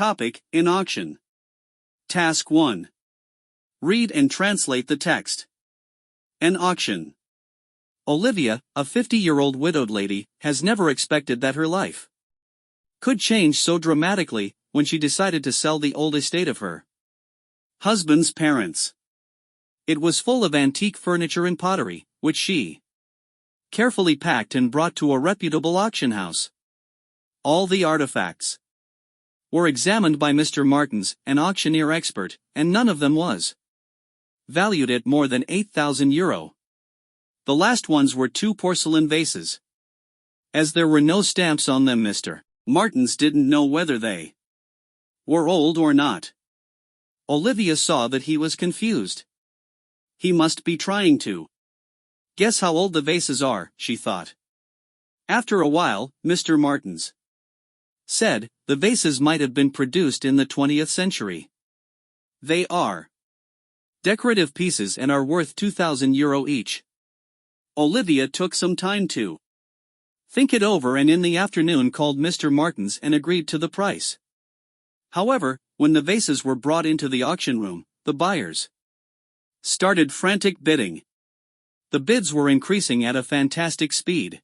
topic, in auction. Task 1. Read and translate the text. An auction. Olivia, a 50-year-old widowed lady, has never expected that her life could change so dramatically when she decided to sell the old estate of her husband's parents. It was full of antique furniture and pottery, which she carefully packed and brought to a reputable auction house. All the artifacts were examined by Mr. Martins, an auctioneer expert, and none of them was valued at more than €8,000. The last ones were 2 porcelain vases. As there were no stamps on them, Mr. Martins didn't know whether they were old or not. Olivia saw that he was confused. He must be trying to guess how old the vases are, she thought. After a while, Mr. Martins said, the vases might have been produced in the 20th century. They are decorative pieces and are worth €2,000 each. Olivia took some time to think it over and in the afternoon called Mr. Martins and agreed to the price. However, when the vases were brought into the auction room, the buyers started frantic bidding. The bids were increasing at a fantastic speed.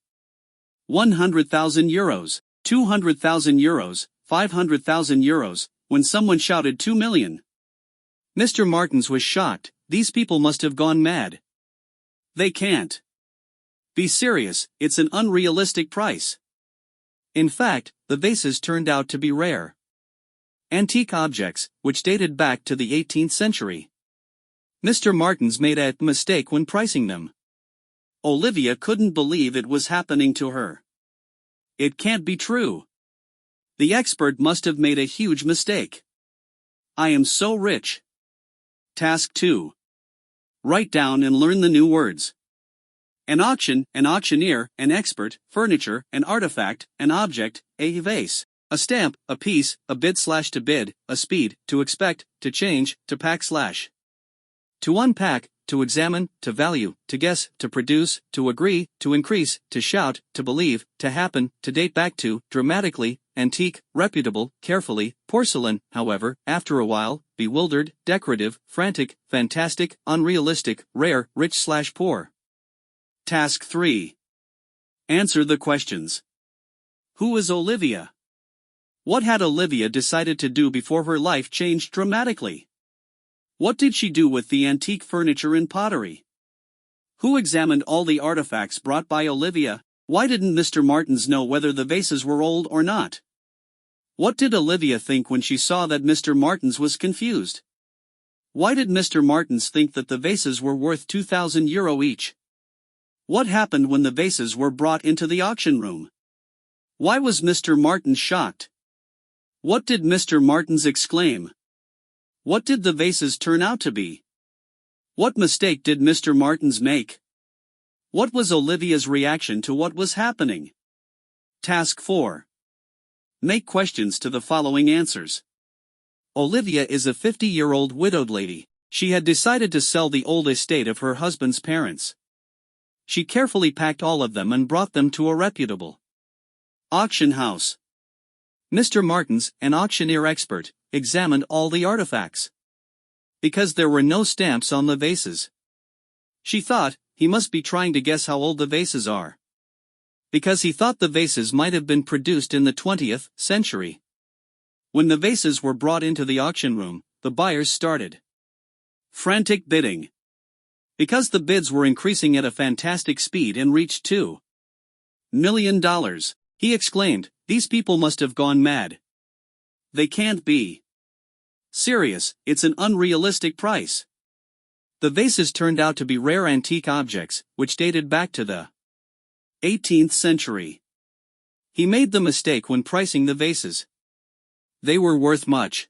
€100,000, €200,000, €500,000, when someone shouted 2 million. Mr. Martins was shocked. These people must have gone mad. They can't be serious, it's an unrealistic price. In fact, the vases turned out to be rare antique objects, which dated back to the 18th century. Mr. Martins made a mistake when pricing them. Olivia couldn't believe it was happening to her. It can't be true. The expert must have made a huge mistake. I am so rich. Task 2. Write down and learn the new words. An auction, an auctioneer, an expert, furniture, an artifact, an object, a vase, a stamp, a piece, a bid/to bid, a speed, to expect, to change, to pack/. To unpack, to examine, to value, to guess, to produce, to agree, to increase, to shout, to believe, to happen, to date back to, dramatically, antique, reputable, carefully, porcelain, however, after a while, bewildered, decorative, frantic, fantastic, unrealistic, rare, rich/poor. Task 3. Answer the questions. Who is Olivia? What had Olivia decided to do before her life changed dramatically? What did she do with the antique furniture and pottery? Who examined all the artifacts brought by Olivia? Why didn't Mr. Martins know whether the vases were old or not? What did Olivia think when she saw that Mr. Martins was confused? Why did Mr. Martins think that the vases were worth €2,000 each? What happened when the vases were brought into the auction room? Why was Mr. Martins shocked? What did Mr. Martins exclaim? What did the vases turn out to be? What mistake did Mr. Martins make? What was Olivia's reaction to what was happening? Task 4. Make questions to the following answers. Olivia is a 50-year-old widowed lady. She had decided to sell the old estate of her husband's parents. She carefully packed all of them and brought them to a reputable auction house. Mr. Martins, an auctioneer expert, examined all the artifacts. Because there were no stamps on the vases, she thought, he must be trying to guess how old the vases are. Because he thought the vases might have been produced in the 20th century. When the vases were brought into the auction room, the buyers started frantic bidding. Because the bids were increasing at a fantastic speed and reached $2 million, he exclaimed, these people must have gone mad. They can't be serious, it's an unrealistic price. The vases turned out to be rare antique objects, which dated back to the 18th century. He made the mistake when pricing the vases. They were worth much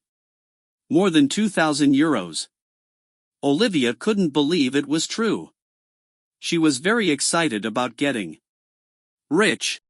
more than €2,000. Olivia couldn't believe it was true. She was very excited about getting rich.